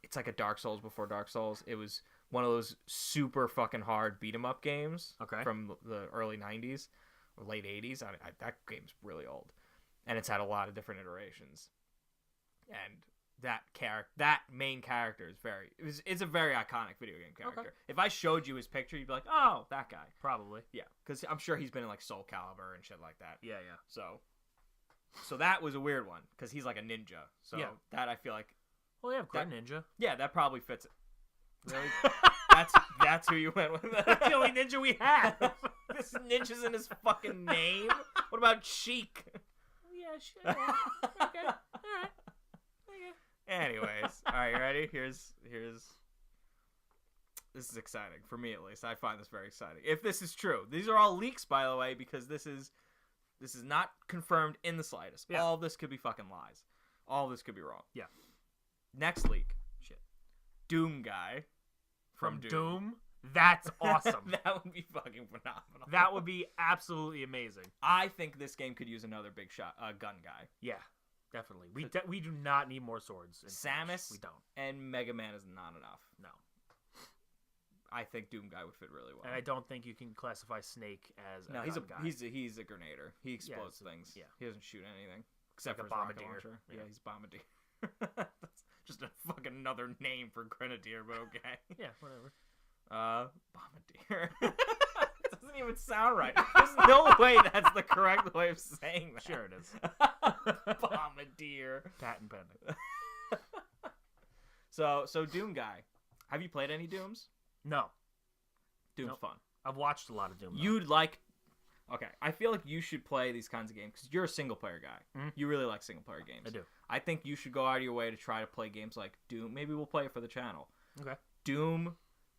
it's like a Dark Souls before Dark Souls. It was one of those super fucking hard beat 'em up games. Okay. From the early '90s or late '80s. That game's really old, and it's had a lot of different iterations. And that main character is it's a very iconic video game character. Okay. If I showed you his picture, you'd be like, oh, that guy. Probably. Yeah, because I'm sure he's been in like Soul Calibur and shit like that. Yeah. So that was a weird one because he's like a ninja. So Yeah. that I feel like, Well, yeah, Grid Ninja. yeah, that probably fits it. Really? that's who you went with. That's the only ninja we have. This ninja's in his fucking name. What about Sheik? Yeah, sure. Okay. All right. Okay. Anyways, all right, you ready? Here's. This is exciting for me, at least. I find this very exciting. If this is true, these are all leaks, by the way, because this is not confirmed in the slightest. Yeah. All of this could be fucking lies. All of this could be wrong. Yeah. Next leak. Shit. Doom guy from Doom. That's awesome. That would be fucking phenomenal. That would be absolutely amazing. I think this game could use another big shot, gun guy. Yeah, definitely. We do not need more swords. in Smash. Samus We don't. and Mega Man is not enough. No. I think Doom guy would fit really well. And I don't think you can classify Snake as No, a he's a gun guy. he's a grenader. He explodes things. yeah. He doesn't shoot anything except Like for a his rocket bombardier. launcher. Yeah. Yeah, he's bombardier. That's just a fucking another name for grenadier, but okay. Yeah, whatever. Bombardier. It doesn't even sound right. There's no way that's the correct way of saying that. Sure it is. Bombardier. Patent pending. So Doom guy. Have you played any Dooms? No. Doom's Nope. fun. I've watched a lot of Doom. though. You'd like. Okay, I feel like you should play these kinds of games because you're a single player guy. Mhm. You really like single player games. I do. I think you should go out of your way to try to play games like Doom. Maybe we'll play it for the channel. Okay. Doom,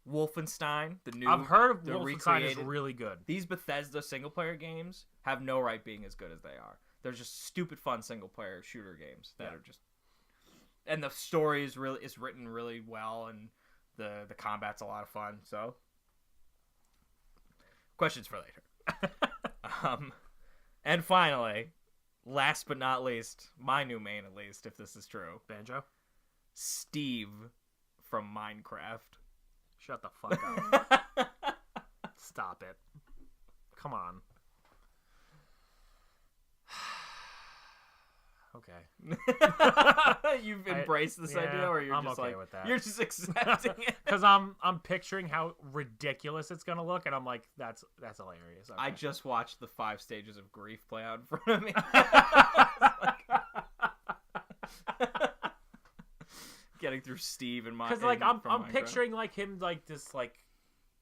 Wolfenstein, the new. I've heard of the Wolfenstein is recreated- really good. These Bethesda single player games have no right being as good as they are. They're just stupid fun single player shooter games that Yeah. are just. And the story is written really well, and the combat's a lot of fun. So. Questions for later. And finally, last but not least, my new main at least, if this is true, Banjo? Steve from Minecraft. Shut the fuck up. Stop it. Come on. Okay. You've embraced this idea, or you're I'm just okay like with that. you're just accepting it. Because I'm picturing how ridiculous it's gonna look, and I'm like, that's hilarious. Okay. I just watched the 5 stages of grief play out in front of me. Getting through Steve and my because like I'm Minecraft. picturing like him like this like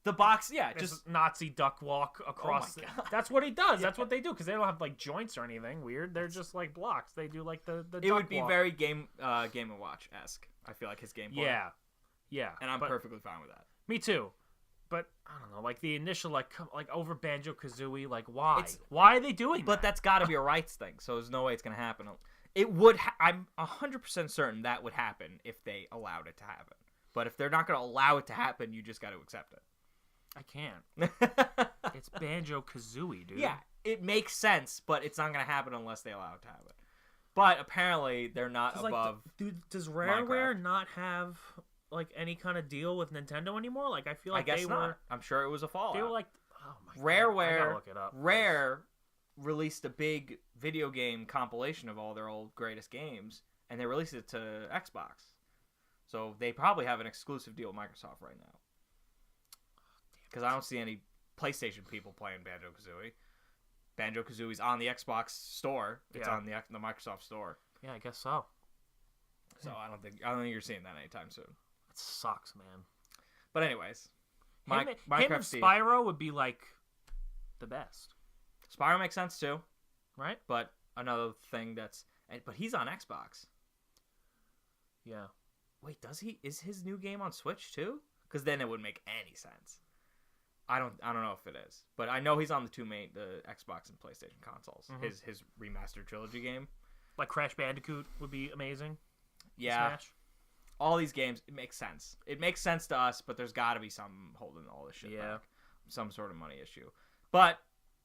the box, yeah, this just Nazi duck walk across. Oh my God. That's what he does. That's what they do because they don't have like joints or anything weird. They're just like blocks. They do like the it duck would be walk. very Game and Watch esque. I feel like his gameplay. Yeah, and I'm but- perfectly fine with that. Me too. But I don't know, like the initial like over Banjo Kazooie, like why? It's- Why are they doing But that? that's got to be a rights thing, so there's no way it's gonna happen. It would. I'm 100% certain that would happen if they allowed it to happen. But if they're not gonna allow it to happen, you just got to accept I can't. it. It's Banjo Kazooie, dude. Yeah, it makes sense, but it's not gonna happen unless they allow it to happen. But apparently, they're not 'Cause, like, above. dude, does Minecraft. Rareware not have like any kind of deal with Nintendo anymore? Like I feel I like guess they not. were. I'm sure it was a fallout. They were like, oh my God, I Rareware. gotta look it up. Rare released a big video game compilation of all their old greatest games, and they released it to Xbox. So they probably have an exclusive deal with Microsoft right now. Because I don't see any PlayStation people playing Banjo-Kazooie. Banjo-Kazooie's on the Xbox store. It's Yeah. on the Microsoft store. Yeah, I guess so. So I don't think you're seeing that anytime soon. It sucks, man. But anyways, Him Minecraft and Steve. Spyro would be like the best, Spyro makes sense too. right? But another thing but he's on Xbox. Yeah. Wait, does he? Is his new game on Switch too? Because then it wouldn't make any sense. I don't know if it is, but I know he's on the Xbox and PlayStation consoles. Mhm. His remastered trilogy game. Like Crash Bandicoot would be amazing. Yeah, Smash. all these games, it makes sense. It makes sense to us, but there's got to be something holding all this shit Yeah. back. Some sort of money issue. But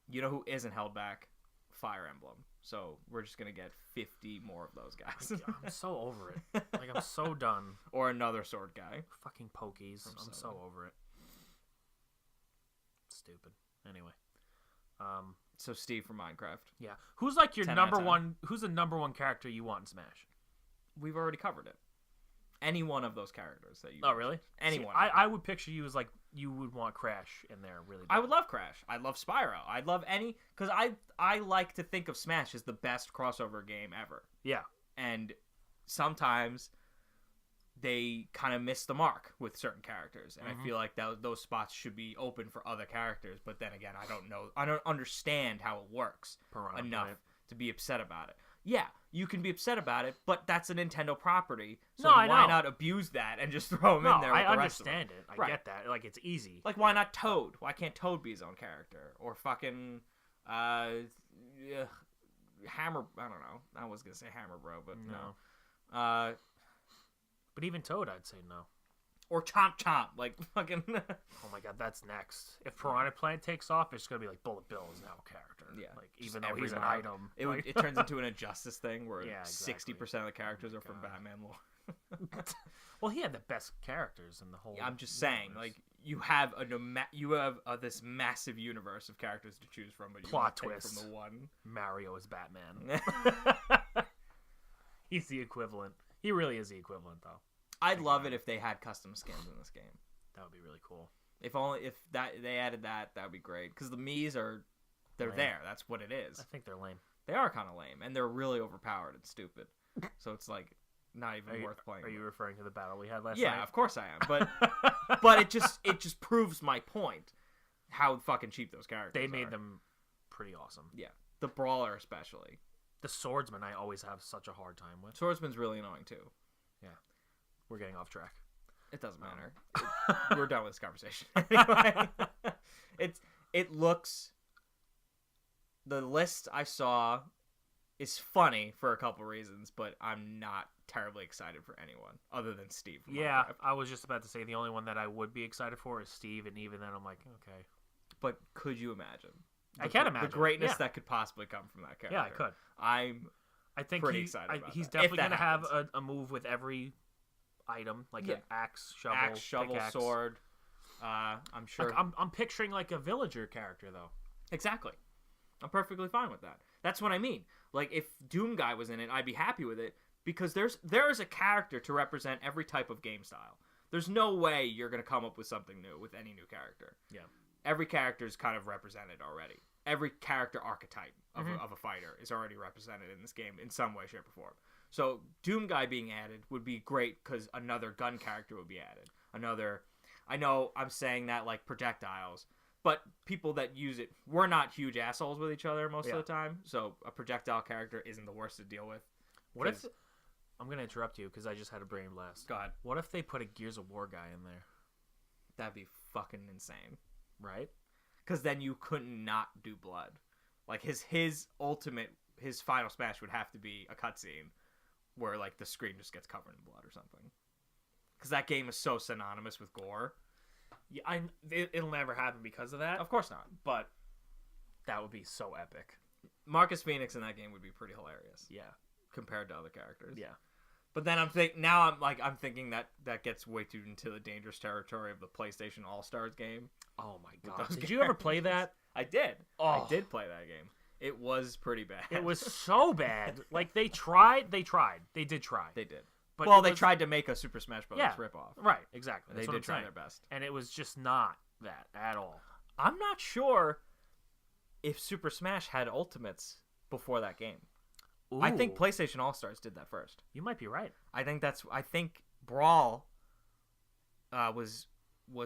you know who isn't held back? Fire Emblem. So we're just gonna get 50 more of those guys, I'm so over it. Like I'm so done. or another sword guy. Fucking Fucking Pokies. I'm so Seven. over it. Stupid. Anyway. So Steve from Minecraft. Yeah. Who's like your 10 out number of 10. one? Who's the number one character you want in Smash? We've already covered it. Any one of those characters that you. Oh, really? Anyone. See, I would picture you as like you would want Crash in there. Really. I would love Crash. I'd love Spyro. I'd love any because I like to think of Smash as the best crossover game ever. Yeah. And sometimes they kind of miss the mark with certain characters, and I feel like those spots should be open for other characters. But then again, I don't understand how it works Piranha enough Plant. to be upset about it. Yeah, you can be upset about it, but that's a Nintendo property, so No, I why know. not abuse that and just throw him No, in there? With I the rest of them? understand it. I Right. get that. Like it's easy. Like, why not Toad? Why can't Toad be his own character? Or fucking, Hammer, I don't know. I was going to say Hammer Bro, but no. But even Toad, I'd say no. Or Chomp Chomp. Like, fucking, Oh my god, that's next. If Piranha Plant takes off, it's gonna be like Bullet Bill is now a character. yeah. Like just even though every he's an Mario- item. It turns into an Injustice thing where Yeah, 60% exactly. of the characters Oh are my from God. Batman lore. Well, he had the best characters in the whole. I'm just saying, universe. like, you have this massive universe of characters to choose from, but you Plot only pick twist. from the one. Mario is Batman. He's the equivalent. He really is the equivalent, though. I'd love it if they had custom skins in this game. That would be really cool. If they added that would be great. Because the Mii's they're Lame. there. That's what it is. I think they're lame. They are kind of lame, and they're really overpowered and stupid. So it's like not even worth playing. Are you referring to the battle we had last Yeah, night? of course I am. But it just proves my point. How fucking cheap those characters. They made are. them pretty awesome. Yeah, the brawler especially. The swordsman, I always have such a hard time with. Swordsman's really annoying too. We're getting off track. It doesn't matter. We're done with this conversation. Anyway, it looks. The list I saw is funny for a couple reasons, but I'm not terribly excited for anyone other than Steve. From Yeah, Minecraft. I was just about to say the only one that I would be excited for is Steve, and even then I'm like, okay. But could you imagine? I can imagine. The greatness Yeah. that could possibly come from that character. Yeah, I could. I'm I think pretty excited about he's that, if definitely that going to have happens. a move with every item, like Yeah. an axe, shovel, axe, shovel, pickaxe. sword. I'm sure. Like, I'm picturing like a villager character though. Exactly. I'm perfectly fine with that. That's what I mean. Like, if Doom Guy was in it, I'd be happy with it because there is a character to represent every type of game style. There's no way you're going to come up with something new with any new character. Yeah. Every character is kind of represented already. Every character archetype of a fighter is already represented in this game in some way, shape, or form. So Doom Guy being added would be great because another gun character would be added. I know I'm saying that like projectiles, but people that use it, we're not huge assholes with each other most of the time. So a projectile character isn't the worst to deal with. What if I'm going to interrupt you because I just had a brain blast. Go ahead. What if they put a Gears of War guy in there? That'd be fucking insane. Right? Because then you couldn't not do blood. Like his final smash would have to be a cutscene where like the screen just gets covered in blood or something. Because that game is so synonymous with gore. Yeah, it'll never happen because of that. Of course not. But that would be so epic. Marcus Phoenix in that game would be pretty hilarious Yeah. compared to other characters. Yeah. But then I'm thinking that gets way too into the dangerous territory of the PlayStation All-Stars game. Oh my With god. those Did you ever play that? I did. Oh. I did play that game. It was pretty bad. It was so bad. Like they tried. They did try. They did. But well, it they was- tried to make a Super Smash Bros. Yeah. ripoff. Right, exactly. They That's what did I'm try saying. their best. And it was just not that at all. I'm not sure if Super Smash had ultimates before that game. I think Ooh, PlayStation All-Stars did that first. you might be right. I think Brawl was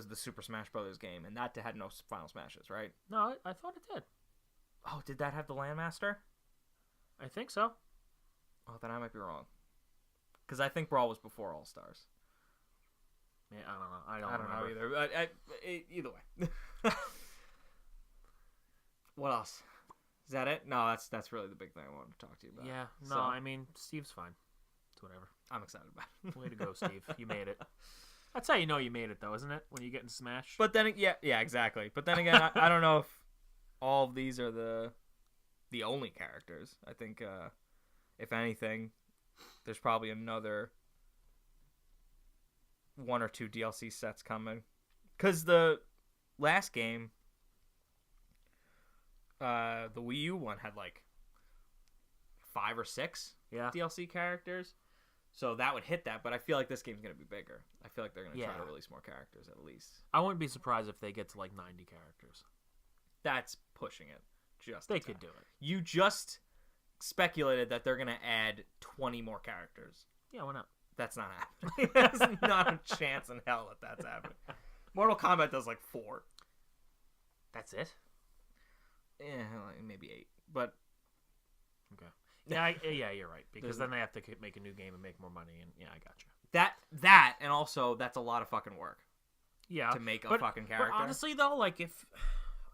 the Super Smash Brothers game, and that had no Final Smashes, right? No, I thought it did. Oh, did that have the Landmaster? I think so. Oh, then I might be wrong. Because I think Brawl was before All-Stars. Yeah, I don't know. I I don't remember. know either. Either way. What else? Is that it? No, that's really the big thing I wanted to talk to you about. Yeah, no, So, I mean, Steve's fine. It's whatever. I'm excited about it. Way to go, Steve. You made it. That's how you know you made it, though, isn't it? When you get in Smash. But then, yeah, exactly. But then again, I don't know if all of these are the only characters. I think, if anything, there's probably another one or two DLC sets coming. Because the last game, the Wii U one had like 5 or 6 Yeah. DLC characters. So that would hit that, but I feel like this game's going to be bigger. I feel like they're going to try Yeah. to release more characters at least. I wouldn't be surprised if they get to like 90 characters. That's pushing it. Just They a could tad. do it. You just speculated that they're going to add 20 more characters. Yeah, why not? That's not happening. There's not a chance in hell that that's happening. Mortal Kombat does like 4. That's it? Yeah, like maybe 8. But Okay. Yeah, yeah, you're right. Because There's- then they have to make a new game and make more money. And yeah, I got you. that, and also that's a lot of fucking work Yeah. to make a fucking character. But honestly, though, like if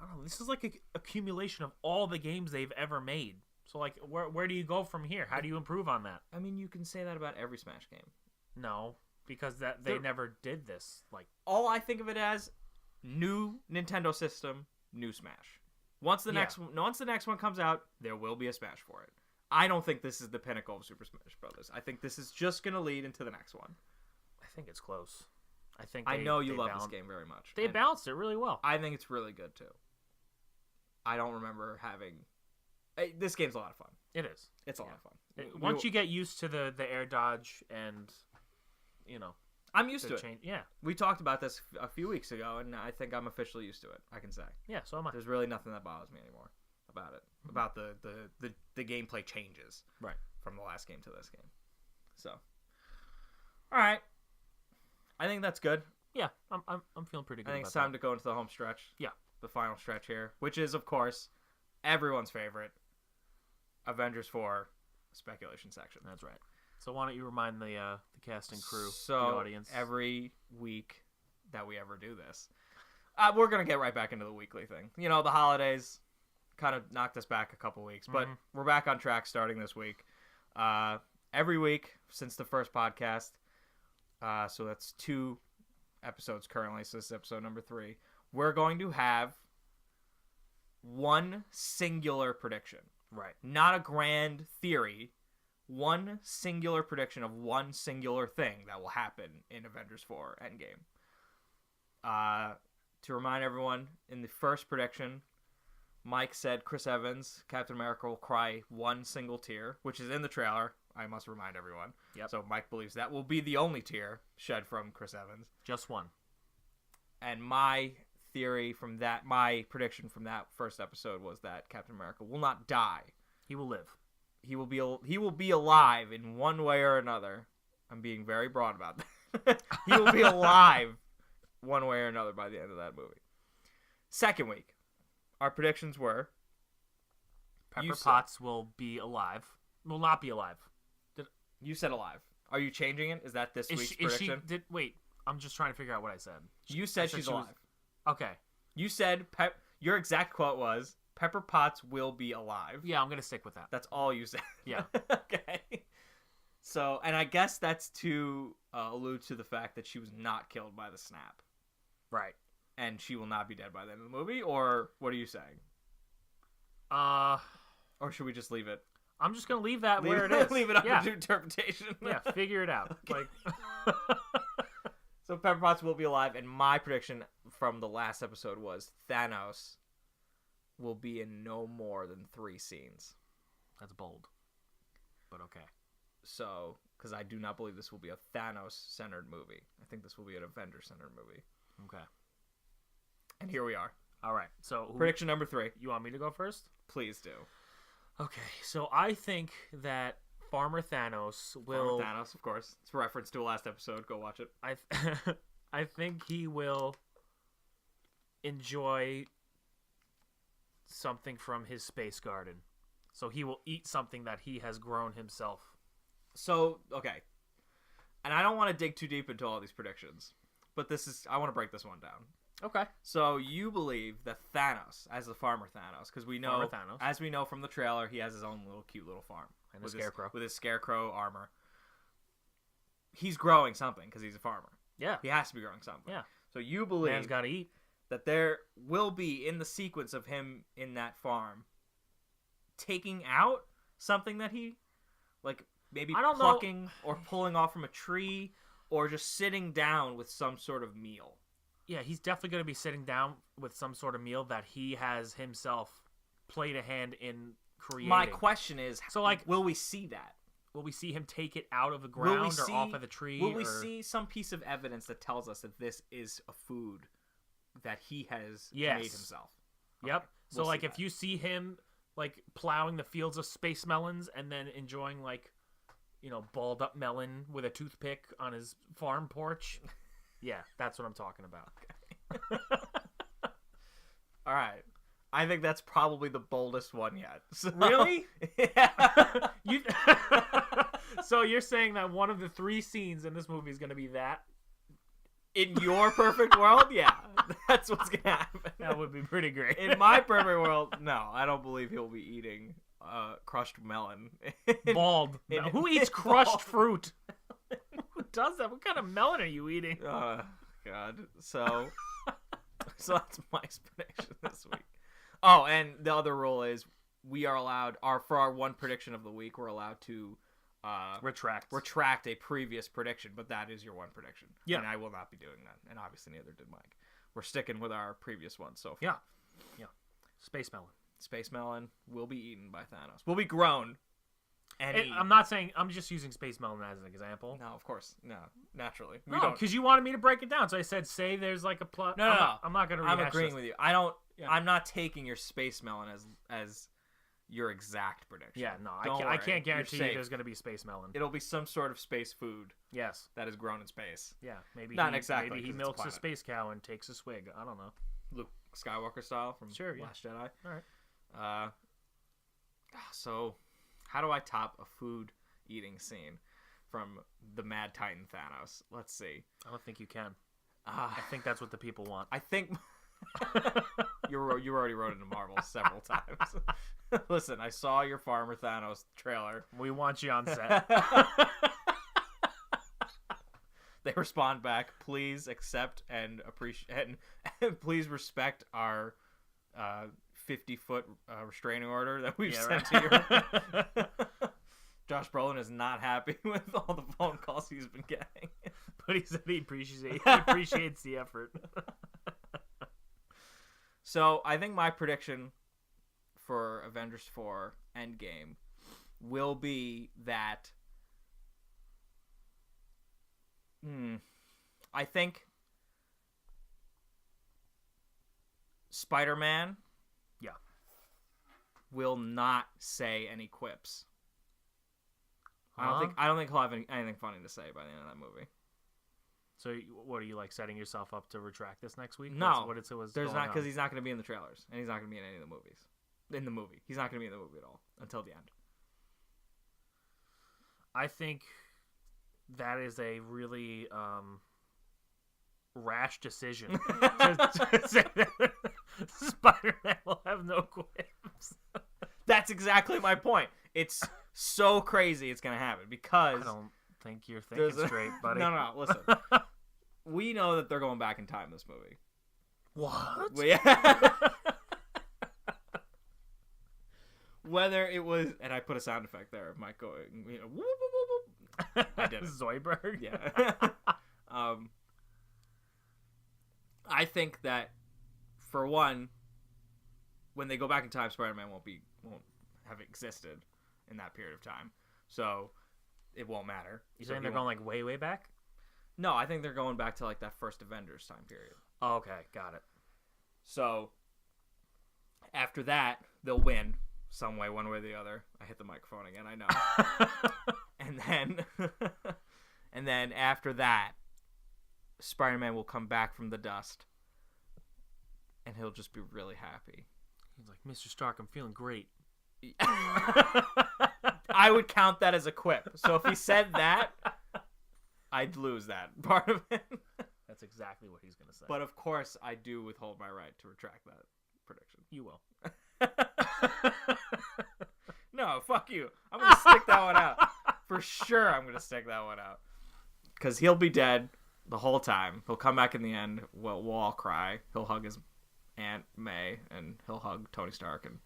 I don't know, this is like an accumulation of all the games they've ever made. So like, where do you go from here? How do you improve on that? I mean, you can say that about every Smash game. No, because they They're- never did this. Like, All I think of it as new Nintendo system, new Smash. Once the Yeah. next one comes out, there will be a Smash for it. I don't think this is the pinnacle of Super Smash Brothers. I think this is just gonna lead into the next one. I think it's close. I think I know you they love balan- this game very much. They and balanced it really well. I think it's really good too. I don't remember having. This game's a lot of fun. It is. It's a lot of fun. Once you get used to the air dodge and, I'm used to the it. change. Yeah, We talked about this a few weeks ago, and I think I'm officially used to it. I can say yeah. So am I. there's really nothing that bothers me anymore about it. About the gameplay changes Right. from the last game to this game. So, all right, I think that's good. Yeah, I'm feeling pretty good. I think it's about time to go into the home stretch. Yeah. The final stretch here, which is of course everyone's favorite, Avengers 4 speculation section. That's right. So why don't you remind the cast and crew, So the audience? every week that we ever do this, we're gonna get right back into the weekly thing. You know, the holidays kind of knocked us back a couple weeks, but we're back on track starting this week. Every week since the first podcast, so that's 2 episodes currently. So this is episode number 3. We're going to have one singular prediction. Right. Not a grand theory, one singular prediction of one singular thing that will happen in Avengers 4 Endgame. To remind everyone, in the first prediction, Mike said Chris Evans, Captain America, will cry one single tear, which is in the trailer. I must remind everyone. Yep. So Mike believes that will be the only tear shed from Chris Evans. Just one. And my theory from that, my prediction from that first episode was that Captain America will not die. He will live. He will be alive in one way or another. I'm being very broad about that. He will be alive one way or another by the end of that movie. Second week, our predictions were Pepper Potts will be alive. Will not be alive. You said alive. Are you changing it? Is that this week's Is prediction? she? Wait, I'm just trying to figure out what I said. You said said she's she was- alive. Okay. You said your exact quote was Pepper Potts will be alive. Yeah, I'm gonna stick with that. That's all you said. Yeah. Okay. So, and I guess that's to allude to the fact that she was not killed by the snap, Right. and she will not be dead by the end of the movie. Or what are you saying? Or should we just leave it? I'm just gonna leave that where it is. Leave it up yeah. to interpretation. Yeah, figure it out. Like, So Pepper Potts will be alive, and my prediction from the last episode was Thanos will be in no more than 3 scenes. that's bold, but okay. So, because I do not believe this will be a Thanos-centered movie. I think this will be an Avenger-centered movie. Okay. And here we are. All right. So Prediction number 3. you want me to go first? Please do. Okay. So I think that Farmer Thanos will. Farmer Thanos, of course. It's a reference to a last episode. Go watch it. I think he will enjoy something from his space garden. So he will eat something that he has grown himself. So, okay. And I don't want to dig too deep into all these predictions, but I want to break this one down. Okay. So you believe that Thanos, as the farmer Thanos, because we know, Farmer Thanos. as we know from the trailer, he has his own cute little farm. And a with scarecrow. with his scarecrow armor. He's growing something because he's a farmer. Yeah. He has to be growing something. Yeah. So you believe Man's got to eat. that there will be, in the sequence of him in that farm, taking out something that he, like, maybe I don't know. plucking or pulling off from a tree, or just sitting down with some sort of meal. Yeah, he's definitely going to be sitting down with some sort of meal that he has himself played a hand in creating. My question is, So, like, will we see that? will we see him take it out of the ground or off of the tree? Will we see some piece of evidence that tells us that this is a food that he has made himself? Yep. Okay, So, we'll like, see if that. you see him, like, plowing the fields of space melons and then enjoying, like, you know, balled up melon with a toothpick on his farm porch, yeah, that's what I'm talking about. All right. I think that's probably the boldest one yet. So, Really? Yeah. So you're saying that one of the 3 scenes in this movie is going to be that? In your perfect world, yeah. That's what's going to happen. That would be pretty great. In my perfect world, no. I don't believe he'll be eating crushed melon. Bald. in- Who eats crushed bald. fruit? Who does that? What kind of melon are you eating? God. So that's my prediction this week. Oh, and the other rule is we are allowed, for our one prediction of the week, we're allowed to retract a previous prediction, but that is your one prediction. Yeah. And I will not be doing that. And obviously neither did Mike. We're sticking with our previous one so far. Yeah. Space melon. Space melon will be eaten by Thanos. Will be grown and eaten. I'm not saying, I'm just using space melon as an example. No, of course. No, naturally. We No, don't. because you wanted me to break it down. So I said, say there's like a plot. No. I'm not going to I'm rehash agreeing this. with you. I don't. Yeah. I'm not taking your space melon as your exact prediction. Yeah, no, Don't I worry. can't guarantee You're you safe. there's going to be space melon. It'll be some sort of space food Yes. that is grown in space. Yeah, maybe Not exactly, Maybe he 'cause it's a milks a planet. space cow and takes a swig. I don't know. Luke Skywalker style from Sure, yeah. Last Jedi. All right. So, how do I top a food eating scene from the Mad Titan Thanos? Let's see. I don't think you can. Uh, I think that's what the people want. I think you already wrote into Marvel several times. Listen, I saw your Farmer Thanos trailer. We want you on set. They respond back, please accept and appreciate, and please respect our 50-foot restraining order that we've sent to you. Josh Brolin is not happy with all the phone calls he's been getting. But he said he appreciates the effort. So I think my prediction for Avengers 4 Endgame will be that I think Spider-Man will not say any quips. I don't think he'll have anything funny to say by the end of that movie. So what are you, like, setting yourself up to retract this next week? No, What's there's going not, because on? he's not going to be in the trailers, and he's not going to be in any of the movies. In the movie, he's not going to be in the movie at all until the end. I think that is a really rash decision to say that Spider-Man will have no quips. That's exactly my point. It's so crazy it's going to happen because I don't think you're thinking straight, buddy. No, listen. We know that they're going back in time this movie. What? Whether it was, and I put a sound effect there of Mike going, whoop, whoop, whoop, whoop. I did it. Zoidberg? Yeah. I think that, for one, when they go back in time, Spider-Man won't have existed in that period of time, so it won't matter. You So saying he they're won't- going, like, way, way back? No, I think they're going back to like that first Avengers time period. Oh, okay, got it. So after that, they'll win some way, one way or the other. I hit the microphone again, I know. and then after that, Spider-Man will come back from the dust, and he'll just be really happy. He's like, Mr. Stark, I'm feeling great. I would count that as a quip. So if he said that, I'd lose that part of it. That's exactly what he's going to say. But of course, I do withhold my right to retract that prediction. You will. No, fuck you. I'm going to stick that one out. For sure, I'm going to stick that one out. Because he'll be dead the whole time. He'll come back in the end. We'll all cry. He'll hug his Aunt May, and he'll hug Tony Stark, and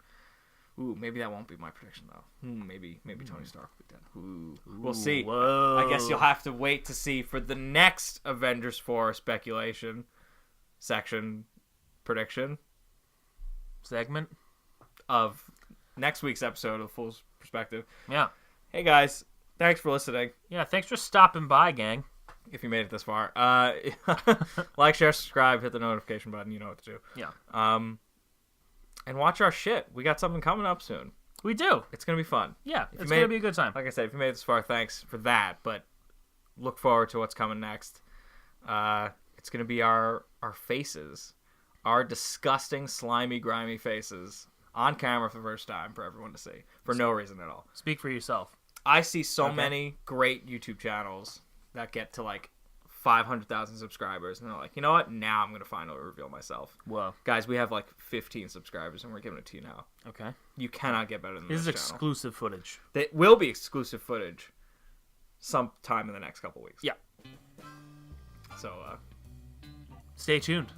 Ooh, maybe that won't be my prediction though. Maybe Tony Stark will be dead. Ooh, we'll see. Whoa. I guess you'll have to wait to see for the next Avengers 4 speculation section prediction segment of next week's episode of Fool's Perspective. Yeah. Hey guys, thanks for listening. Yeah, thanks for stopping by, gang. If you made it this far, like, share, subscribe, hit the notification button. You know what to do. Yeah. And watch our shit. We got something coming up soon. We do. It's gonna be fun. Yeah, If it's you going to made- be a good time. Like I said, if you made it this far, thanks for that. But look forward to what's coming next. It's gonna be our faces, our disgusting, slimy, grimy faces on camera for the first time for everyone to see for no reason at all. Speak for yourself. I see so Okay. many great YouTube channels that get to like 500,000 subscribers, and they're like, you know what? Now I'm gonna finally reveal myself. Whoa. Guys, we have like 15 subscribers, and we're giving it to you now. Okay. You cannot get better than This this is channel. exclusive footage. They will be exclusive footage sometime in the next couple weeks. Yeah. So, Stay tuned.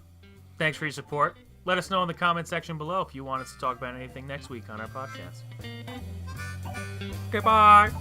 Thanks for your support. Let us know in the comment section below if you want us to talk about anything next week on our podcast. goodbye.